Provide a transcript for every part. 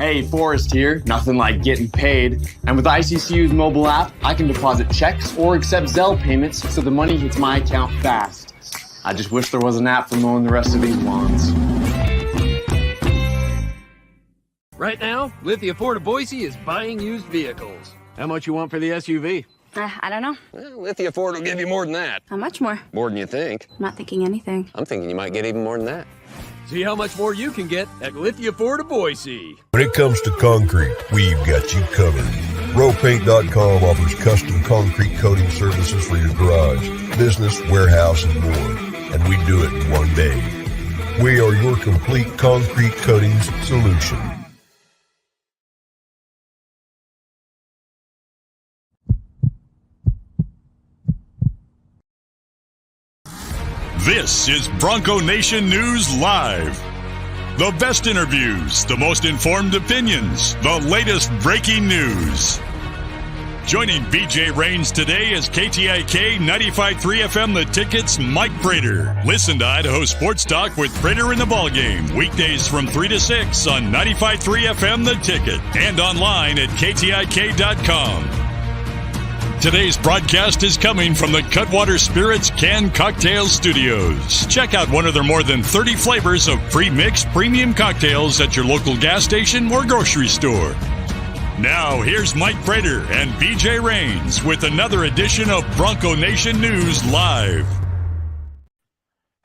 Hey, Forrest here. Nothing like getting paid. And with ICCU's mobile app, I can deposit checks or accept Zelle payments so the money hits my account fast. I just wish there was an app for mowing the rest of these lawns. Right now, Lithia Ford of Boise is buying used vehicles. How much you want for the SUV? I don't know. Well, Lithia Ford will give you more than that. How much more? More than you think. I'm not thinking anything. I'm thinking you might get even more than that. See how much more you can get at Lithia Ford of Boise. When it comes to concrete, we've got you covered. Rowpaint.com offers custom concrete coating services for your garage, business, warehouse, and more. And we do it in one day. We are your complete concrete coatings solution. This is Bronco Nation News Live. The best interviews, the most informed opinions, the latest breaking news. Joining BJ Rains today is KTIK 95.3 FM The Ticket's Mike Prater. Listen to Idaho Sports Talk with Prater in the Ballgame, weekdays from 3 to 6 on 95.3 FM The Ticket and online at KTIK.com. Today's broadcast is coming from the Cutwater Spirits Canned Cocktail Studios. Check out one of their more than 30 flavors of pre-mixed premium cocktails at your local gas station or grocery store. Now, here's Mike Prater and BJ Rains with another edition of Bronco Nation News Live.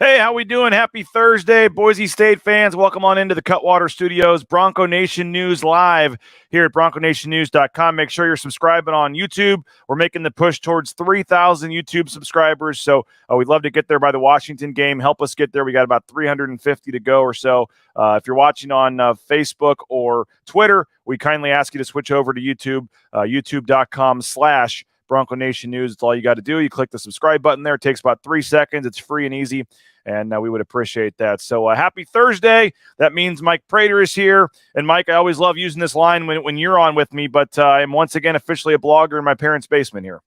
Hey, how we doing? Happy Thursday, Boise State fans. Welcome on into the Cutwater Studios, Bronco Nation News Live here at bronconationnews.com. Make sure you're subscribing on YouTube. We're making the push towards 3,000 YouTube subscribers, so we'd love to get there by the Washington game. Help us get there. We got about 350 to go or so. If you're watching on Facebook or Twitter, we kindly ask you to switch over to YouTube, youtube.com/Bronco Nation News. It's all you got to do. You click the subscribe button there. It takes about 3 seconds. It's free and easy, and we would appreciate that. So happy Thursday. That means Mike Prater is here. And Mike, I always love using this line when you're on with me, but I'm once again officially a blogger in my parents' basement here.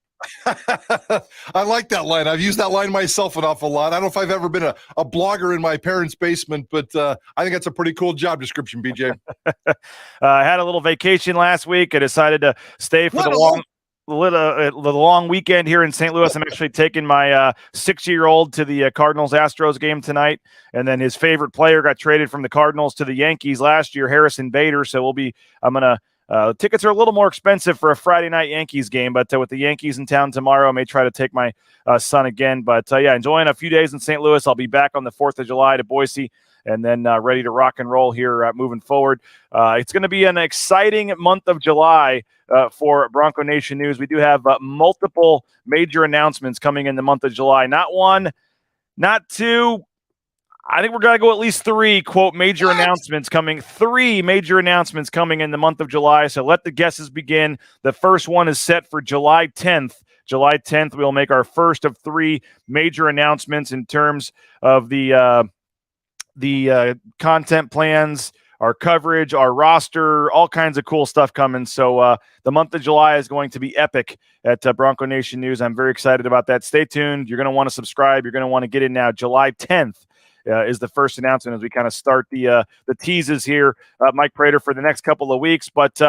I like that line. I've used that line myself an awful lot. I don't know if I've ever been a blogger in my parents' basement, but I think that's a pretty cool job description, BJ. I had a little vacation last week. I decided to stay for the long weekend here in St. Louis. I'm actually taking my 6-year-old to the Cardinals-Astros game tonight, and then his favorite player got traded from the Cardinals to the Yankees last year, Harrison Bader. So tickets are a little more expensive for a Friday night Yankees game, but with the Yankees in town tomorrow, I may try to take my son again. But enjoying a few days in St. Louis. I'll be back on the 4th of July to Boise, and then ready to rock and roll here moving forward. It's going to be an exciting month of July for Bronco Nation News. We do have multiple major announcements coming in the month of July. Not one, not two. I think we're going to go at least three, quote, major announcements coming. 3 major announcements coming in the month of July. So let the guesses begin. The first one is set for July 10th. July 10th, we'll make our first of 3 major announcements in terms of the content plans, our coverage, our roster, all kinds of cool stuff coming. So the month of July is going to be epic at Bronco Nation News. I'm very excited about that. Stay tuned. You're going to want to subscribe. You're going to want to get in now. July 10th is the first announcement as we kind of start the teases here, Mike Prater, for the next couple of weeks. But,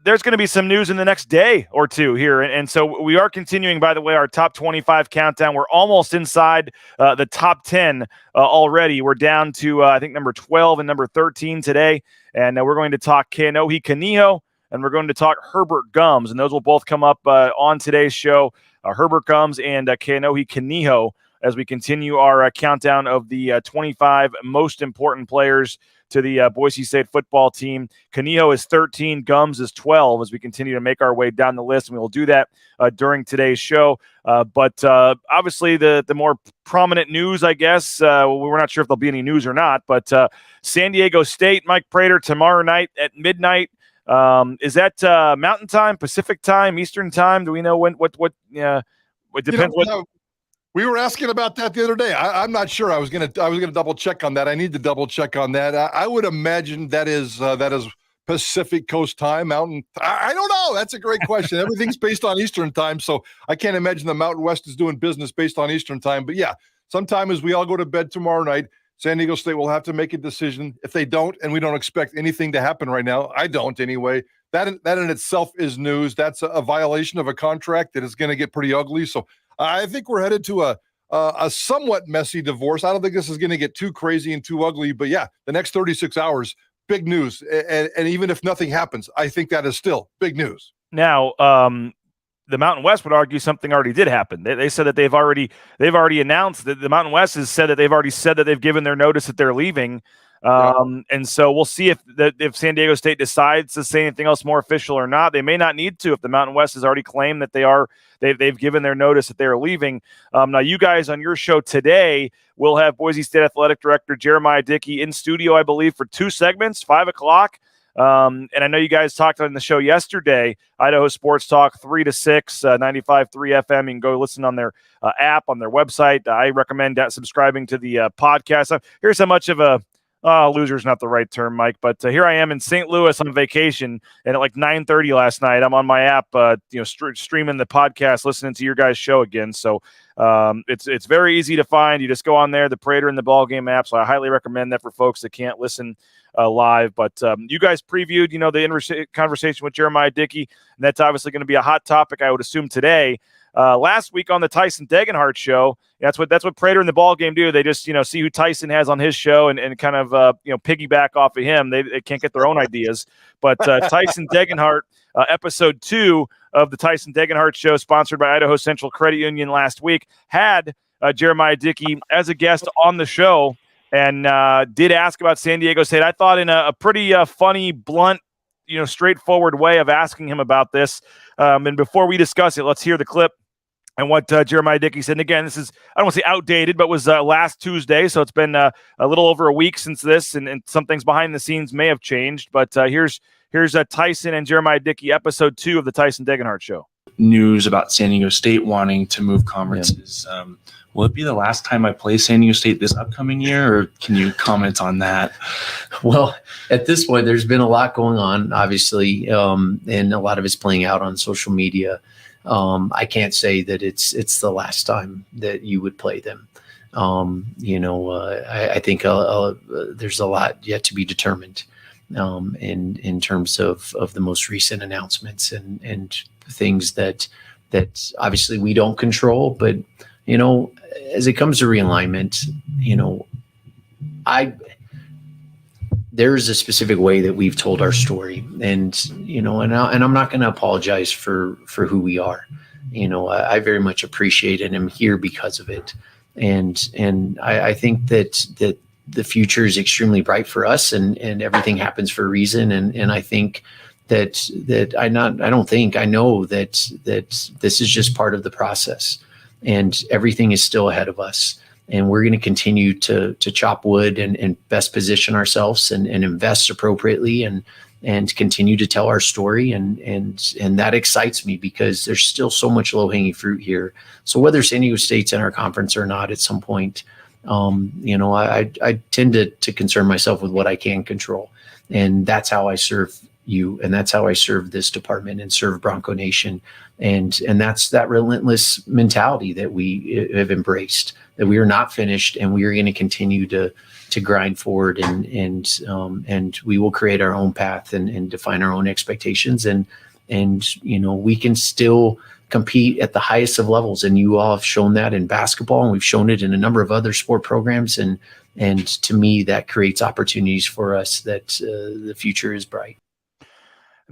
there's going to be some news in the next day or two here. And so we are continuing, by the way, our top 25 countdown. We're almost inside the top 10 already. We're down to, I think, number 12 and number 13 today. And we're going to talk Kaonohi Kaniho, and we're going to talk Herbert Gums. And those will both come up on today's show, Herbert Gums and Kaonohi Kaniho, as we continue our countdown of the 25 most important players to the Boise State football team. Kaniho is 13, Gums is 12, as we continue to make our way down the list, and we will do that during today's show. But obviously the more prominent news, I guess, we're not sure if there'll be any news or not, but San Diego State, Mike Prater, tomorrow night at midnight. Is that Mountain Time, Pacific Time, Eastern Time? Do we know when? What? It depends. We were asking about that the other day. I'm not sure. I was gonna double check on that. I need to double check on that. I would imagine that is Pacific Coast time, Mountain. I don't know. That's a great question. Everything's based on Eastern time, so I can't imagine the Mountain West is doing business based on Eastern time. But yeah, sometime as we all go to bed tomorrow night, San Diego State will have to make a decision. If they don't, and we don't expect anything to happen right now, I don't anyway, that in itself is news. That's a violation of a contract that is going to get pretty ugly. So I think we're headed to a somewhat messy divorce. I don't think this is going to get too crazy and too ugly, but yeah, the next 36 hours, big news. And even if nothing happens, I think that is still big news. Now, the Mountain West would argue something already did happen. They said that they've already announced that the Mountain West has said that they've already said that they've given their notice that they're leaving. And so we'll see if San Diego State decides to say anything else more official or not. They may not need to if the Mountain West has already claimed that they've given their notice that they are leaving. Now, you guys on your show today will have Boise State Athletic Director Jeremiah Dickey in studio, I believe, for 2 segments, 5 o'clock. And I know you guys talked on the show yesterday, Idaho Sports Talk 3 to 6, 95.3 FM. You can go listen on their app, on their website. I recommend subscribing to the podcast. Here's how much of a loser is not the right term, Mike, but here I am in St. Louis on vacation, and at like 9:30 last night, I'm on my app, streaming the podcast, listening to your guys' show again. So it's very easy to find. You just go on there, the Prater and the Ballgame app. So I highly recommend that for folks that can't listen live. But you guys previewed, the conversation with Jeremiah Dickey, and that's obviously going to be a hot topic, I would assume, today. Last week on the Tyson Degenhart show, that's what Prater and the Ballgame do. They just see who Tyson has on his show and kind of piggyback off of him. They can't get their own ideas. But Tyson Degenhart, episode 2 of the Tyson Degenhart show, sponsored by Idaho Central Credit Union last week, had Jeremiah Dickey as a guest on the show and did ask about San Diego State. I thought in a pretty funny, blunt, straightforward way of asking him about this. And before we discuss it, let's hear the clip and what Jeremiah Dickey said. And again, this is, I don't want to say outdated, but was last Tuesday. So it's been a little over a week since this, and some things behind the scenes may have changed. But here's Tyson and Jeremiah Dickey, episode 2 of the Tyson Degenhart show. News about San Diego State wanting to move conferences. Yeah. Will it be the last time I play San Diego State this upcoming year, or can you comment on that? Well, at this point, there's been a lot going on, obviously, and a lot of it's playing out on social media. I can't say that it's the last time that you would play them. I think there's a lot yet to be determined in terms of the most recent announcements and things that obviously we don't control, but as it comes to realignment, there's a specific way that we've told our story, and I'm not going to apologize for who we are. I very much appreciate it, and I'm here because of it. And I think that the future is extremely bright for us, and everything happens for a reason. And I think I know that this is just part of the process, and everything is still ahead of us. And we're going to continue to chop wood and best position ourselves and invest appropriately and continue to tell our story. And that excites me because there's still so much low hanging fruit here. So whether San Diego State's in our conference or not at some point, I tend to concern myself with what I can control. And that's how I serve you. And that's how I serve this department and serve Bronco Nation. And that's that relentless mentality that we have embraced, that we are not finished, and we are going to continue to grind forward, and we will create our own path and define our own expectations. And we can still compete at the highest of levels. And you all have shown that in basketball, and we've shown it in a number of other sport programs. And to me, that creates opportunities for us that the future is bright.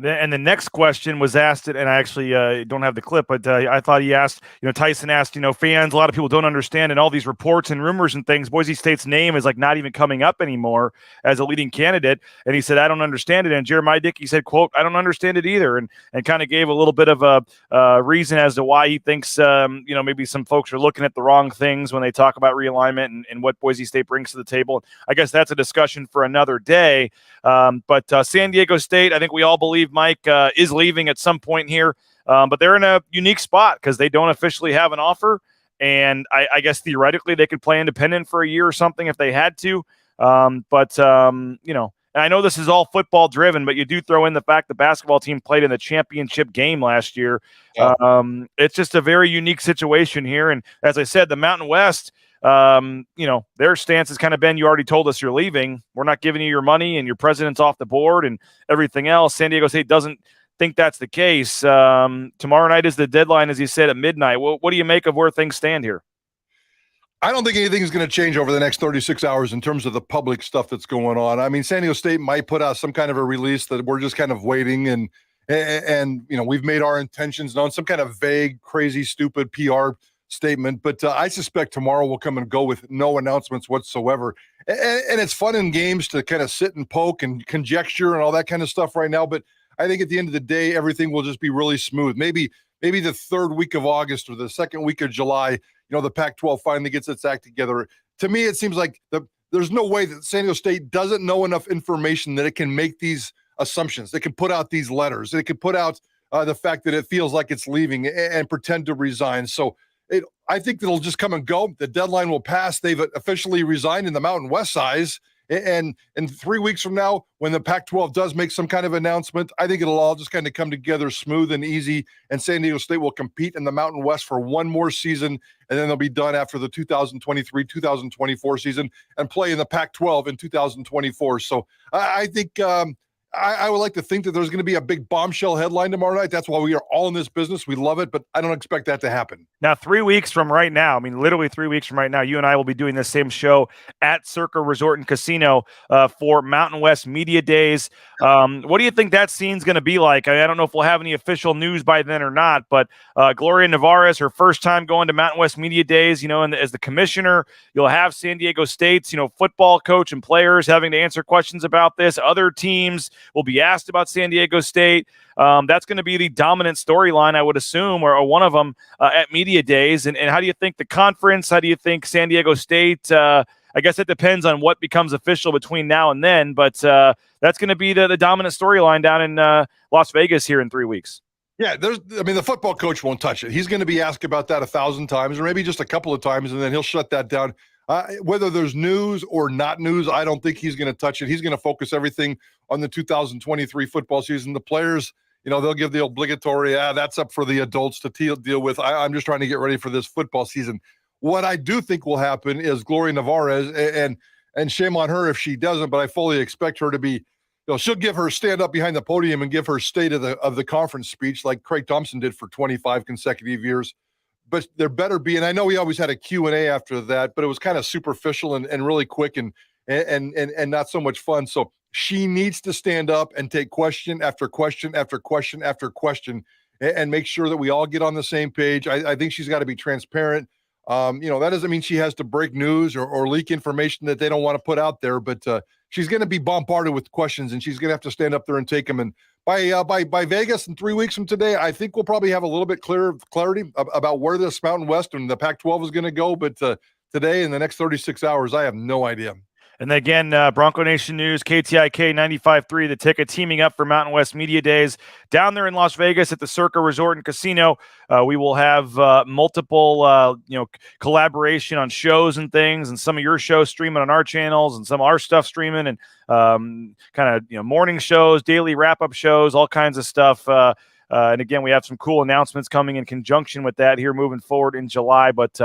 And the next question was asked, and I actually don't have the clip, but I thought he asked, Tyson asked, fans, a lot of people don't understand, and all these reports and rumors and things, Boise State's name is like not even coming up anymore as a leading candidate. And he said, I don't understand it. And Jeremiah Dickey said, quote, I don't understand it either. And kind of gave a little bit of a reason as to why he thinks, maybe some folks are looking at the wrong things when they talk about realignment and what Boise State brings to the table. I guess that's a discussion for another day. But San Diego State, I think we all believe Mike is leaving at some point here, but they're in a unique spot because they don't officially have an offer, and I guess theoretically they could play independent for a year or something if they had to. But I know this is all football driven, but you do throw in the fact the basketball team played in the championship game last year. Yeah. It's just a very unique situation here, and as I said, the Mountain West, their stance has kind of been, you already told us you're leaving. We're not giving you your money and your president's off the board and everything else. San Diego State doesn't think that's the case. Tomorrow night is the deadline, as you said, at midnight. What do you make of where things stand here? I don't think anything is going to change over the next 36 hours in terms of the public stuff that's going on. I mean, San Diego State might put out some kind of a release that we're just kind of waiting and we've made our intentions known, some kind of vague, crazy, stupid PR statement. But I suspect tomorrow will come and go with no announcements whatsoever. And it's fun in games to kind of sit and poke and conjecture and all that kind of stuff right now. But I think at the end of the day, everything will just be really smooth. Maybe the third week of August or the second week of July, the Pac-12 finally gets its act together. To me, it seems like there's no way that San Diego State doesn't know enough information that it can make these assumptions. They can put out these letters. They can put out the fact that it feels like it's leaving and pretend to resign. So I think it'll just come and go. The deadline will pass. They've officially resigned in the Mountain West size. And 3 weeks from now, when the Pac-12 does make some kind of announcement, I think it'll all just kind of come together smooth and easy. And San Diego State will compete in the Mountain West for one more season, and then they'll be done after the 2023-2024 season and play in the Pac-12 in 2024. So I think I would like to think that there's going to be a big bombshell headline tomorrow night. That's why we are all in this business. We love it, but I don't expect that to happen. Now, 3 weeks from right now, I mean, literally 3 weeks from right now, you and I will be doing the same show at Circa Resort and Casino for Mountain West Media Days. What do you think that scene's going to be like? I don't know if we'll have any official news by then or not, but Gloria Navarez, her first time going to Mountain West Media Days, and as the commissioner, you'll have San Diego State's, football coach and players having to answer questions about this. Other teams will be asked about San Diego State. That's going to be the dominant storyline, I would assume, or one of them at Media Days. And how do you think the conference, how do you think San Diego State, I guess it depends on what becomes official between now and then, but that's going to be the dominant storyline down in Las Vegas here in 3 weeks. Yeah, the football coach won't touch it. He's going to be asked about that 1,000 times or maybe just a couple of times, and then he'll shut that down. Whether there's news or not news, I don't think he's going to touch it. He's going to focus everything on the 2023 football season. The players, they'll give the obligatory, that's up for the adults to deal with. I'm just trying to get ready for this football season. What I do think will happen is Gloria Navarez, and shame on her if she doesn't, but I fully expect her to be, she'll give her stand up behind the podium and give her state of the conference speech like Craig Thompson did for 25 consecutive years. But there better be, and I know we always had a Q&A after that, but it was kind of superficial and really quick and not so much fun. So she needs to stand up and take question after question after question after question and make sure that we all get on the same page. I think she's got to be transparent. That doesn't mean she has to break news or leak information that they don't want to put out there, but she's going to be bombarded with questions, and she's going to have to stand up there and take them. And by Vegas in 3 weeks from today, I think we'll probably have a little bit clarity about where this Mountain West and the Pac-12 is going to go. But today, in the next 36 hours, I have no idea. And again, Bronco Nation News, KTIK 95.3, the ticket teaming up for Mountain West Media Days down there in Las Vegas at the Circa Resort and Casino. We will have multiple, collaboration on shows and things, and some of your shows streaming on our channels, and some of our stuff streaming, and morning shows, daily wrap-up shows, all kinds of stuff. And again, we have some cool announcements coming in conjunction with that here moving forward in July. But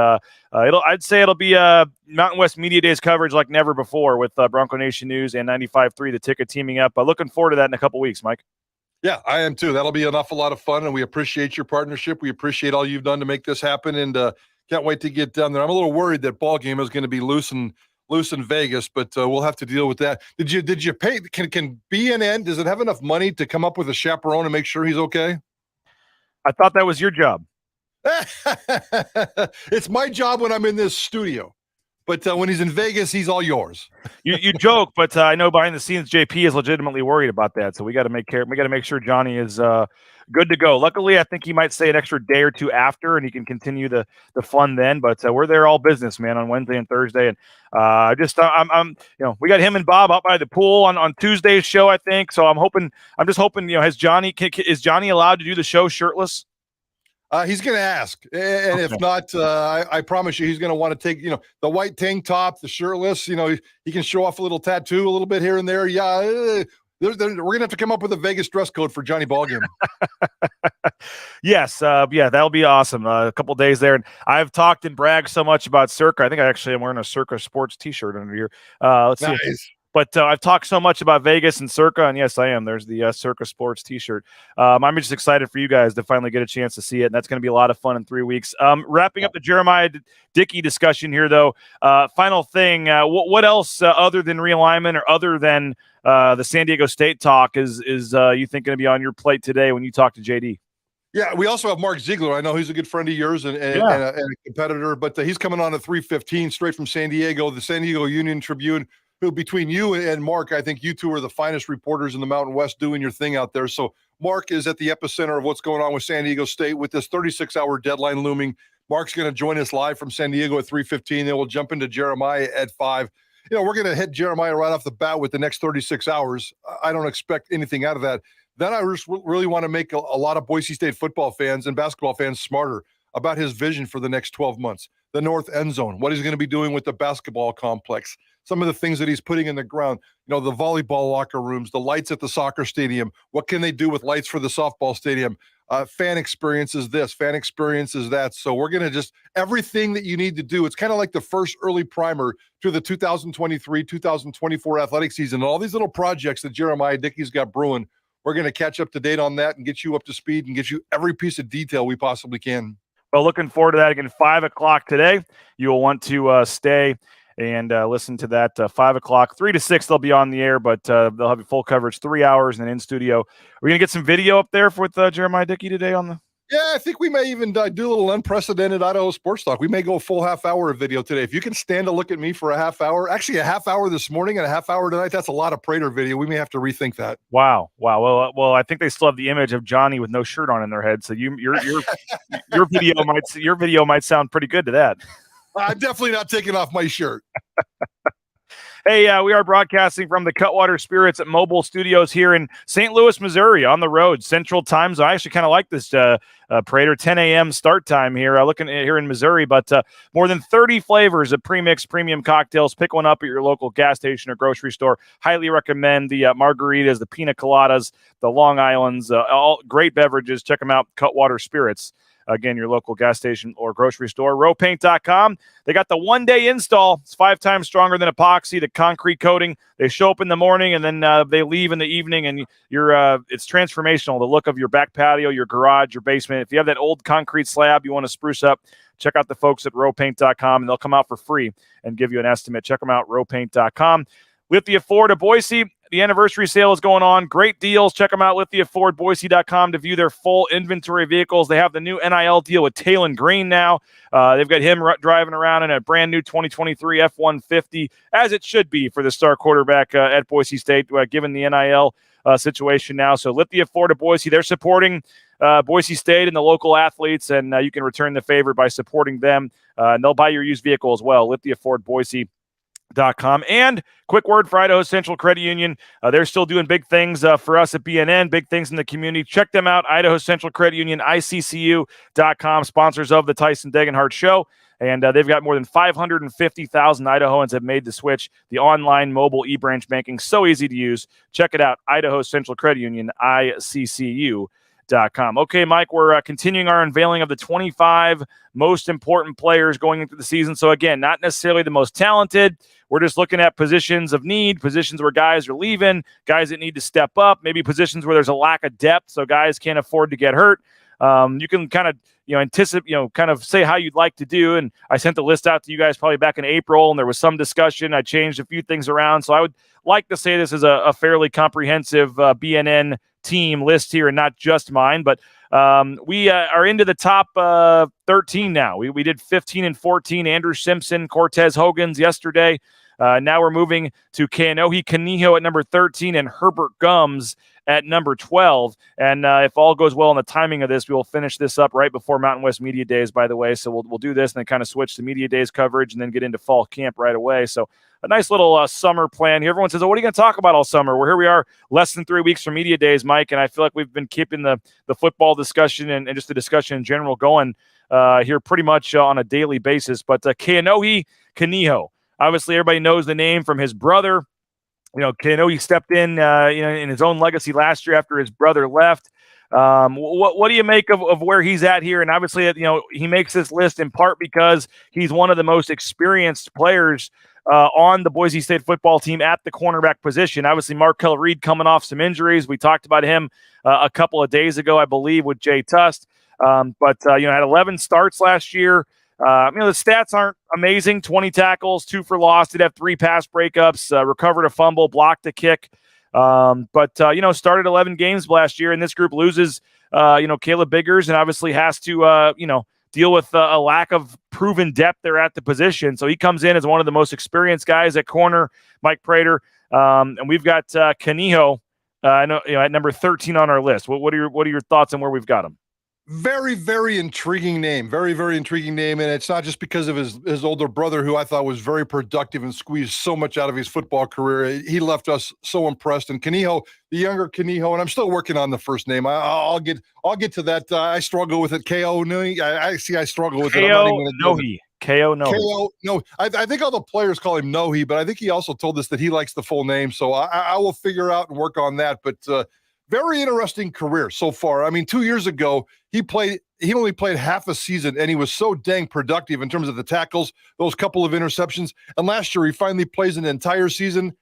I'd say it'll be Mountain West Media Days coverage like never before with Bronco Nation News and 95.3 The Ticket teaming up. Looking forward to that in a couple weeks, Mike. Yeah, I am too. That'll be an awful lot of fun, and we appreciate your partnership. We appreciate all you've done to make this happen, and can't wait to get down there. I'm a little worried that ball game is going to be loose in Vegas, but we'll have to deal with that. Did you pay? Can BNN, does it have enough money to come up with a chaperone and make sure he's okay? I thought that was your job. It's my job when I'm in this studio, but when he's in Vegas, he's all yours. You joke, but I know behind the scenes, JP is legitimately worried about that. So we got to make sure Johnny is good to go. Luckily, I think he might stay an extra day or two after, and he can continue the fun then. But we're there all business, man, on Wednesday and Thursday. And we got him and Bob out by the pool on Tuesday's show, I think. So I'm just hoping, is Johnny allowed to do the show shirtless? He's going to ask, and if not, I promise you, he's going to want to take, the white tank top, the shirtless. He can show off a little tattoo, a little bit here and there. Yeah, We're gonna have to come up with a Vegas dress code for Johnny Ballgame. Yes, that'll be awesome. A couple days there, and I've talked and bragged so much about Circa. I think I actually am wearing a Circa Sports T-shirt under here. Let's see. Nice. But I've talked so much about Vegas and Circa, and yes, I am. There's the Circa Sports T-shirt. I'm just excited for you guys to finally get a chance to see it, and that's going to be a lot of fun in 3 weeks. Wrapping up the Jeremiah Dickey discussion here, though. Final thing: what else other than realignment or other than the San Diego State talk is you think going to be on your plate today when you talk to JD? Yeah, we also have Mark Ziegler. I know he's a good friend of yours and a competitor, but he's coming on at 3:15 straight from San Diego, the San Diego Union Tribune. Who, between you and Mark, I think you two are the finest reporters in the Mountain West doing your thing out there. So Mark is at the epicenter of what's going on with San Diego State with this 36-hour deadline looming. Mark's going to join us live from San Diego at 3:15. Then we'll jump into Jeremiah at 5. We're going to hit Jeremiah right off the bat with the next 36 hours. I don't expect anything out of that. Then I really want to make a lot of Boise State football fans and basketball fans smarter about his vision for the next 12 months. The North End Zone, what he's going to be doing with the basketball complex, some of the things that he's putting in the ground, the volleyball locker rooms, the lights at the soccer stadium. What can they do with lights for the softball stadium? Fan experience is this, fan experience is that. So we're going to just everything that you need to do. It's kind of like the first early primer to the 2023-2024 athletic season. And all these little projects that Jeremiah Dickey's got brewing, we're going to catch up to date on that and get you up to speed and get you every piece of detail we possibly can. Well, looking forward to that again, 5 o'clock today. You will want to stay and listen to that 5 o'clock. 3 to 6, they'll be on the air, but they'll have full coverage, 3 hours and in studio. Are we going to get some video up there with Jeremiah Dickey today on the? Yeah, I think we may even do a little unprecedented Idaho sports talk. We may go a full half hour of video today. If you can stand to look at me for a half hour, actually a half hour this morning and a half hour tonight, that's a lot of Prater video. We may have to rethink that. Wow. Well, I think they still have the image of Johnny with no shirt on in their head. So your video might sound pretty good to that. I'm definitely not taking off my shirt. Hey, we are broadcasting from the Cutwater Spirits at Mobile Studios here in St. Louis, Missouri, on the road, Central Time Zone. I actually kind of like this, Prater, 10 a.m. start time here, looking at here in Missouri, but more than 30 flavors of pre-mixed premium cocktails. Pick one up at your local gas station or grocery store. Highly recommend the margaritas, the pina coladas, the Long Islands, all great beverages. Check them out, Cutwater Spirits. Again, your local gas station or grocery store. Rowpaint.com. They got the one-day install. It's 5 times stronger than epoxy, the concrete coating. They show up in the morning, and then they leave in the evening, and it's transformational. The look of your back patio, your garage, your basement. If you have that old concrete slab you want to spruce up, check out the folks at rowpaint.com, and they'll come out for free and give you an estimate. Check them out, rowpaint.com. Lithia Ford of Boise, the anniversary sale is going on. Great deals. Check them out, lithiafordboise.com, to view their full inventory of vehicles. They have the new NIL deal with Talon Green now. They've got him driving around in a brand new 2023 F-150, as it should be for the star quarterback at Boise State, given the NIL situation now. So Lithia Ford of Boise, they're supporting Boise State and the local athletes, and you can return the favor by supporting them. And they'll buy your used vehicle as well. Lithia Ford Boise. And quick word for Idaho Central Credit Union. They're still doing big things for us at BNN, big things in the community. Check them out, Idaho Central Credit Union, ICCU.com, sponsors of the Tyson Degenhardt Show. And they've got more than 550,000 Idahoans have made the switch. The online mobile e-branch banking, so easy to use. Check it out, Idaho Central Credit Union, ICCU.com. Okay, Mike, we're continuing our unveiling of the 25 most important players going into the season. So again, not necessarily the most talented. We're just looking at positions of need, positions where guys are leaving, guys that need to step up, maybe positions where there's a lack of depth, so guys can't afford to get hurt. You can kind of, anticipate, kind of say how you'd like to do. And I sent the list out to you guys probably back in April, and there was some discussion. I changed a few things around. So I would like to say this is a fairly comprehensive BNN team list here, and not just mine, but we are into the top 13 now. We did 15 and 14, Andrew Simpson, Cortez Hogans yesterday. Now we're moving to Kaonohi Kaniho at number 13 and Herbert Gums at number 12. And if all goes well in the timing of this, we will finish this up right before Mountain West Media Days, by the way. So we'll do this and then kind of switch to Media Days coverage and then get into fall camp right away. So a nice little summer plan here. Everyone says, oh, what are you going to talk about all summer? Well, here we are less than 3 weeks from Media Days, Mike, and I feel like we've been keeping the football discussion and just the discussion in general going here pretty much on a daily basis. But Kaonohi Kaniho, obviously everybody knows the name from his brother, Kaonohi stepped in, in his own legacy last year after his brother left. What do you make of where he's at here? And obviously, he makes this list in part because he's one of the most experienced players on the Boise State football team at the cornerback position. Obviously, Markel Reed coming off some injuries. We talked about him a couple of days ago, I believe, with Jay Tust. But had 11 starts last year. The stats aren't amazing. 20 tackles, 2 for loss. Did have 3 pass breakups, recovered a fumble, blocked a kick. But started 11 games last year, and this group loses, Caleb Biggers, and obviously has to, deal with a lack of proven depth there at the position. So he comes in as one of the most experienced guys at corner, Mike Prater. And we've got Kaniho, at number 13 on our list. What are your thoughts on where we've got him? Very, very intriguing name. Very, very intriguing name. And it's not just because of his older brother, who I thought was very productive and squeezed so much out of his football career. He left us so impressed. And Kaniho, the younger Kaniho, and I'm still working on the first name. I'll get to that. I struggle with it. Kaonohi. I struggle with it. Kaonohi. No, I think all the players call him Nohi, but I think he also told us that he likes the full name. So I will figure out and work on that. But very interesting career so far. I mean, 2 years ago, he only played half a season, and he was so dang productive in terms of the tackles, those couple of interceptions. And last year, he finally plays an entire season,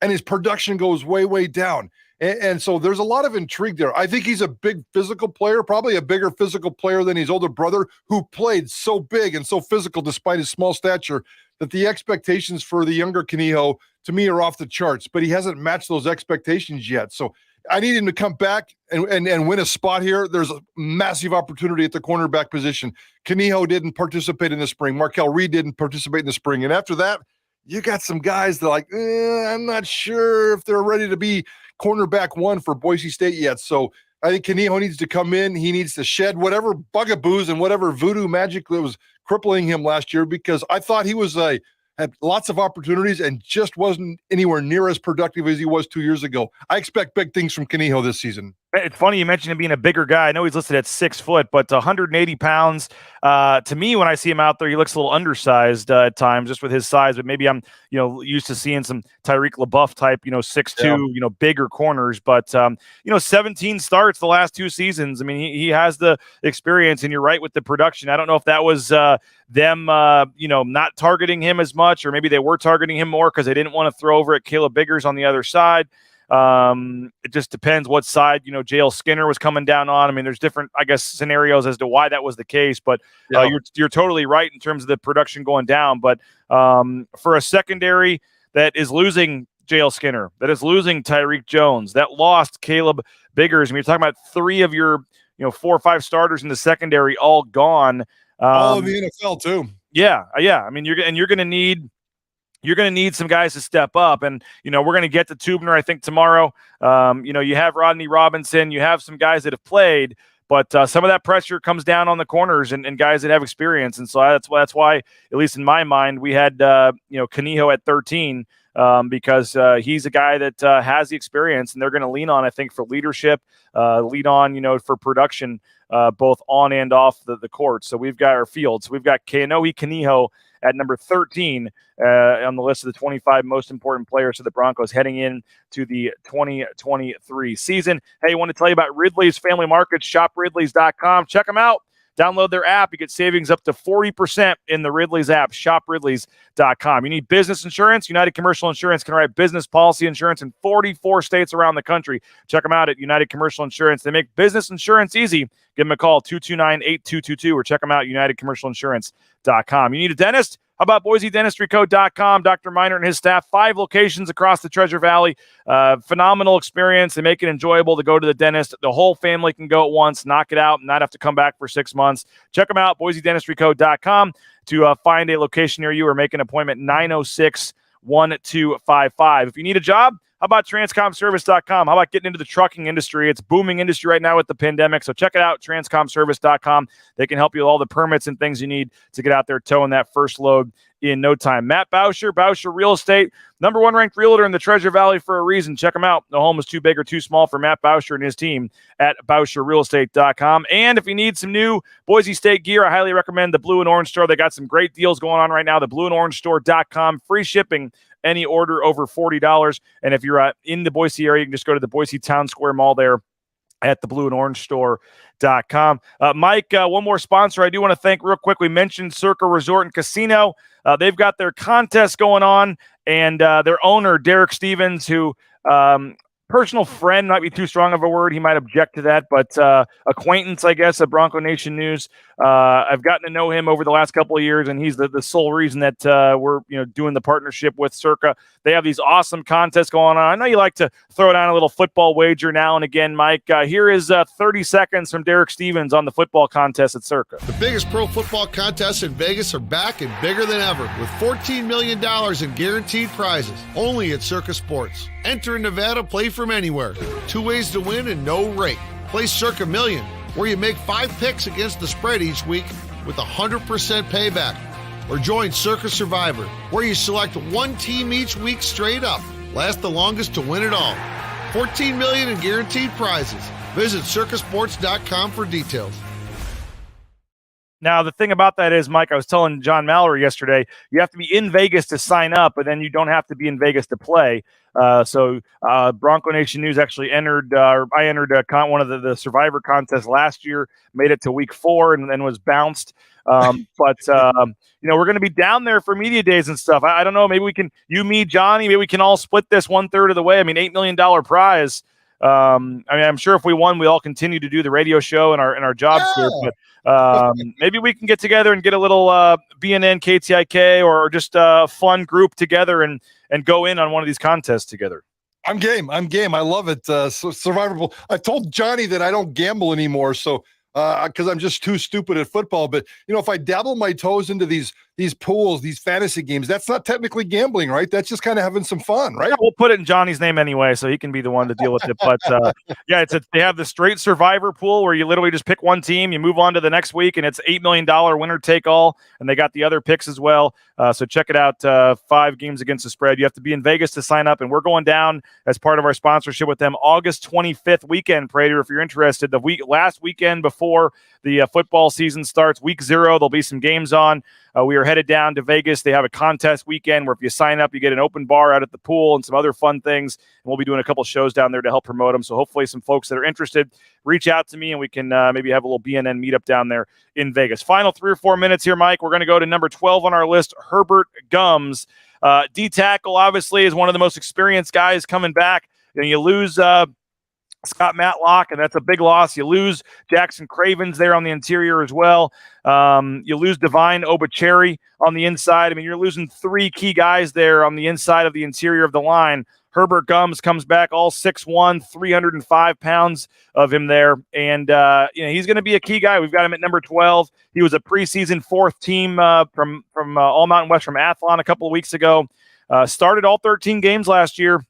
and his production goes way, way down. And so there's a lot of intrigue there. I think he's a big physical player, probably a bigger physical player than his older brother, who played so big and so physical despite his small stature, that the expectations for the younger Kaniho, to me, are off the charts. But he hasn't matched those expectations yet. So I need him to come back and win a spot here. There's a massive opportunity at the cornerback position. Kaniho didn't participate in the spring. Markel Reed didn't participate in the spring. And after that, you got some guys that are like, I'm not sure if they're ready to be cornerback 1 for Boise State yet. So I think Kaniho needs to come in. He needs to shed whatever bugaboos and whatever voodoo magic that was crippling him last year, because I thought he was had lots of opportunities and just wasn't anywhere near as productive as he was 2 years ago. I expect big things from Kaniho this season. It's funny you mentioned him being a bigger guy. I know he's listed at 6 foot, but 180 pounds. To me, when I see him out there, he looks a little undersized at times, just with his size. But maybe I'm, used to seeing some Tyreek LaBeouf type, 6'2", bigger corners. But 17 starts the last 2 seasons. I mean, he has the experience, and you're right with the production. I don't know if that was them, not targeting him as much, or maybe they were targeting him more because they didn't want to throw over at Caleb Biggers on the other side. It just depends what side, JL Skinner was coming down on. I mean, there's different, scenarios as to why that was the case, but you're totally right in terms of the production going down. But for a secondary that is losing JL Skinner, that is losing Tyreek Jones, that lost Caleb Biggers, I mean, you're talking about 3 of your 4 or 5 starters in the secondary all gone. All of the NFL too. Yeah. I mean, you're going to need some guys to step up, and we're going to get to Tubner, I think, tomorrow. You have Rodney Robinson, you have some guys that have played, but some of that pressure comes down on the corners and guys that have experience, and so that's why, at least in my mind, we had Kaniho at 13 because he's a guy that has the experience, and they're going to lean on, I think, for leadership, lead on, for production, both on and off the court. So we've got our field. So we've got Kaonohi Kaniho at number 13 on the list of the 25 most important players to the Broncos heading in to the 2023 season. Hey, I want to tell you about Ridley's Family Markets. ShopRidleys.com. Check them out. Download their app. You get savings up to 40% in the Ridley's app. ShopRidleys.com. You need business insurance? United Commercial Insurance can write business policy insurance in 44 states around the country. Check them out at United Commercial Insurance. They make business insurance easy. Give them a call, 229-8222, or check them out, UnitedCommercialInsurance.com. You need a dentist? How about BoiseDentistryCo.com? Dr. Miner and his staff, 5 locations across the Treasure Valley. Phenomenal experience. They make it enjoyable to go to the dentist. The whole family can go at once, knock it out, and not have to come back for 6 months. Check them out, BoiseDentistryCo.com, to find a location near you or make an appointment, 906-1255. If you need a job, how about TranscomService.com? How about getting into the trucking industry? It's a booming industry right now with the pandemic, so check it out, TranscomService.com. They can help you with all the permits and things you need to get out there towing that first load in no time. Matt Boucher Real Estate, number 1 ranked realtor in the Treasure Valley for a reason. Check him out. No home is too big or too small for Matt Boucher and his team at BoucherRealEstate.com. And if you need some new Boise State gear, I highly recommend the Blue and Orange Store. They got some great deals going on right now. The blueandorangestore.com, free shipping any order over $40. And if you're in the Boise area, you can just go to the Boise Town Square Mall there at the blueandorangestore.com. Mike, one more sponsor I do want to thank real quick. We mentioned Circa Resort and Casino. They've got their contest going on, and their owner, Derek Stevens, who personal friend might be too strong of a word. He might object to that, but acquaintance, I guess, at Bronco Nation News. I've gotten to know him over the last couple of years, and he's the sole reason that we're doing the partnership with Circa. They have these awesome contests going on. I know you like to throw down a little football wager now and again, Mike. Here is 30 seconds from Derek Stevens on the football contest at Circa. The biggest pro football contests in Vegas are back and bigger than ever with $14 million in guaranteed prizes only at Circa Sports. Enter in Nevada, play from anywhere. 2 ways to win and no rate. Play Circa Million, where you make 5 picks against the spread each week with 100% payback. Or join Circa Survivor, where you select 1 team each week straight up. Last the longest to win it all. $14 million in guaranteed prizes. Visit circasports.com for details. Now, the thing about that is, Mike, I was telling John Mallory yesterday, you have to be in Vegas to sign up, but then you don't have to be in Vegas to play. So Bronco Nation News actually entered, I entered one of the Survivor contests last year, made it to week 4 and then was bounced. But we're going to be down there for media days and stuff. I don't know. Maybe we can, you, me, Johnny, maybe we can all split this 1/3 of the way. I mean, $8 million prize. I'm sure if we won, we all continue to do the radio show and our jobs here, but maybe we can get together and get a little BNN, KTIK, or just a fun group together and go in on one of these contests together. I'm game. I love it. Survivor. I told Johnny that I don't gamble anymore, so because I'm just too stupid at football. But if I dabble my toes into these pools, these fantasy games, that's not technically gambling, right? That's just kind of having some fun, right? Yeah, we'll put it in Johnny's name anyway, so he can be the one to deal with it. But they have the straight Survivor pool where you literally just pick one team, you move on to the next week, and it's $8 million winner take all. And they got the other picks as well. So check it out. 5 games against the spread. You have to be in Vegas to sign up, and we're going down as part of our sponsorship with them August 25th weekend, Prater, if you're interested. Last weekend before the football season starts, week 0, there'll be some games on. We are headed down to Vegas. They have a contest weekend where if you sign up, you get an open bar out at the pool and some other fun things. And we'll be doing a couple shows down there to help promote them. So hopefully some folks that are interested, reach out to me and we can maybe have a little BNN meetup down there in Vegas. Final 3 or 4 minutes here, Mike. We're going to go to number 12 on our list, Herbert Gums. D-tackle, obviously, is one of the most experienced guys coming back. You lose Scott Matlock, and that's a big loss. You lose Jackson Cravens there on the interior as well. You lose Divine Obacheri on the inside. I mean, you're losing 3 key guys there on the inside of the interior of the line. Herbert Gums comes back all 6'1", 305 pounds of him there. And, he's going to be a key guy. We've got him at number 12. He was a preseason 4th team from All Mountain West from Athlon a couple of weeks ago. Started all 13 games last year.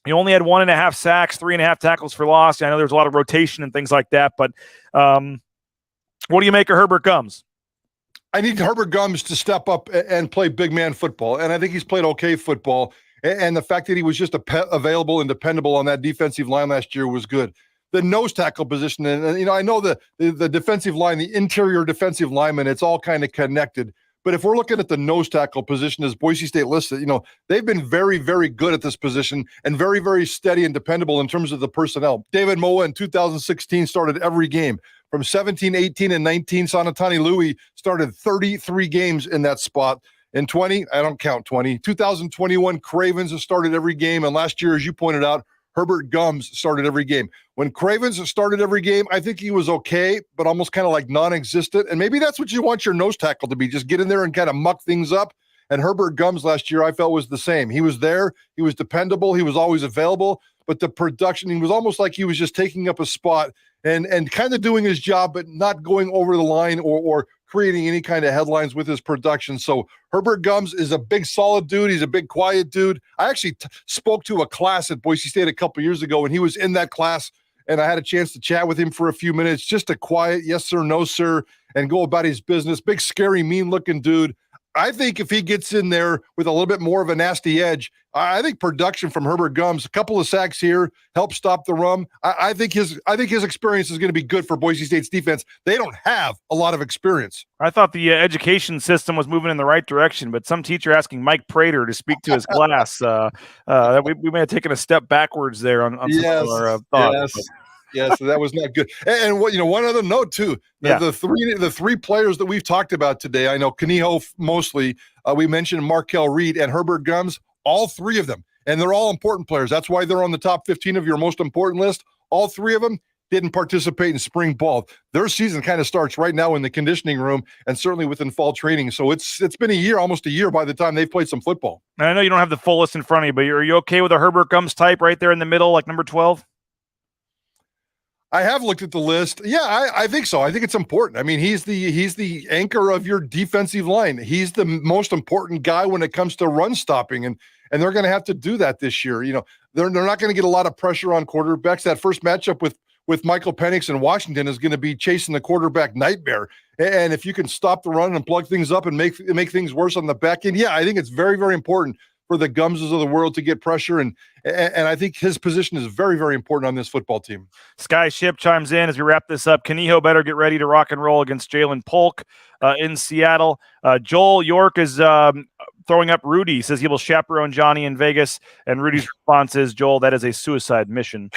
He only had 1.5 sacks, 3.5 tackles for loss. I know there's a lot of rotation and things like that, but what do you make of Herbert Gums? I need Herbert Gums to step up and play big man football, and I think he's played okay football. And the fact that he was just available and dependable on that defensive line last year was good. The nose tackle position, and I know the defensive line, the interior defensive lineman, it's all kind of connected. But if we're looking at the nose tackle position as Boise State listed, they've been very, very good at this position and very, very steady and dependable in terms of the personnel. David Moa in 2016 started every game. From 17, 18, and 19, Sonatani Louie started 33 games in that spot. In 20, I don't count 20. 2021, Cravens has started every game. And last year, as you pointed out, Herbert Gums started every game. When Cravens started every game, I think he was okay, but almost kind of like non-existent. And maybe that's what you want your nose tackle to be. Just get in there and kind of muck things up. And Herbert Gums last year, I felt, was the same. He was there. He was dependable. He was always available. But the production, he was almost like he was just taking up a spot and kind of doing his job, but not going over the line or creating any kind of headlines with his production. So Herbert Gums is a big, solid dude. He's a big, quiet dude. I actually spoke to a class at Boise State a couple years ago, and he was in that class, and I had a chance to chat with him for a few minutes. Just a quiet, yes, sir, no, sir, and go about his business. Big, scary, mean-looking dude. I think if he gets in there with a little bit more of a nasty edge, I think production from Herbert Gums, a couple of sacks here, help stop the run. I think his experience is going to be good for Boise State's defense. They don't have a lot of experience. I thought the education system was moving in the right direction, but some teacher asking Mike Prater to speak to his class, we may have taken a step backwards there on some of our thoughts. Yes. Yes, that was not good. And what one other note too, the three players that we've talked about today, I know Kaniho mostly, we mentioned Markel Reed and Herbert Gums, all three of them, and they're all important players. That's why they're on the top 15 of your most important list. All three of them didn't participate in spring ball. Their season kind of starts right now in the conditioning room and certainly within fall training. So it's been a year, almost a year by the time they've played some football. And I know you don't have the full list in front of you, but are you okay with a Herbert Gums type right there in the middle, like number 12? I have looked at the list. Yeah, I think so. I think it's important. I mean, he's the anchor of your defensive line. He's the most important guy when it comes to run stopping, and they're going to have to do that this year. They're not going to get a lot of pressure on quarterbacks. That first matchup with Michael Penix in Washington is going to be chasing the quarterback nightmare. And if you can stop the run and plug things up and make things worse on the back end, I think it's very, very important for the Gumses of the world to get pressure, and I think his position is very, very important on this football team. Sky Ship chimes in as we wrap this up. Kaniho better get ready to rock and roll against Jalen Polk in Seattle. Joel York is throwing up Rudy. He says he will chaperone Johnny in Vegas, and Rudy's response is, Joel, that is a suicide mission.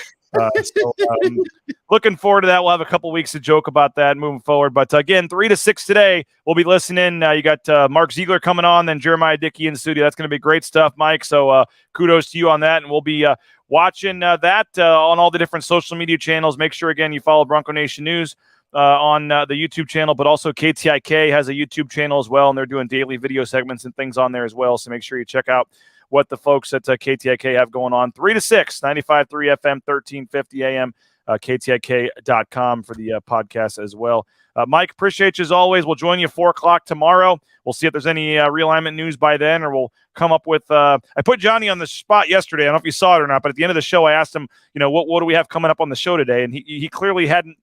Looking forward to that. We'll have a couple weeks to joke about that moving forward. But again, 3 to 6 today. We'll be listening. You got Mark Ziegler coming on, then Jeremiah Dickey in the studio. That's going to be great stuff, Mike. So kudos to you on that. And we'll be watching that on all the different social media channels. Make sure, again, you follow Bronco Nation News on the YouTube channel, but also KTIK has a YouTube channel as well, and they're doing daily video segments and things on there as well. So make sure you check out what the folks at KTIK have going on. 3 to 6, 95.3 FM, 1350 AM, KTIK.com for the podcast as well. Mike, appreciate you as always. We'll join you at 4 o'clock tomorrow. We'll see if there's any realignment news by then, or we'll come up with I put Johnny on the spot yesterday. I don't know if you saw it or not, but at the end of the show, I asked him, what do we have coming up on the show today? And he clearly hadn't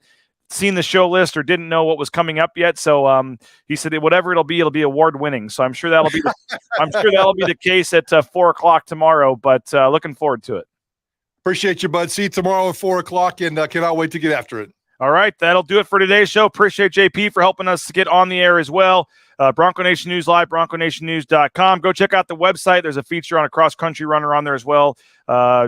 seen the show list or didn't know what was coming up yet. So he said whatever it'll be award winning. So I'm sure that'll be the case at 4 o'clock tomorrow. But looking forward to it. Appreciate you, bud. See you tomorrow at 4 o'clock, and cannot wait to get after it. All right, that'll do it for today's show. Appreciate JP for helping us to get on the air as well. Bronco Nation News Live, BroncoNationNews.com. Go check out the website. There's a feature on a cross-country runner on there as well.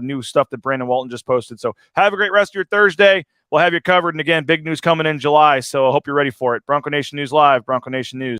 New stuff that Brandon Walton just posted. So have a great rest of your Thursday. We'll have you covered. And again, big news coming in July. So I hope you're ready for it. Bronco Nation News Live, Bronco Nation News.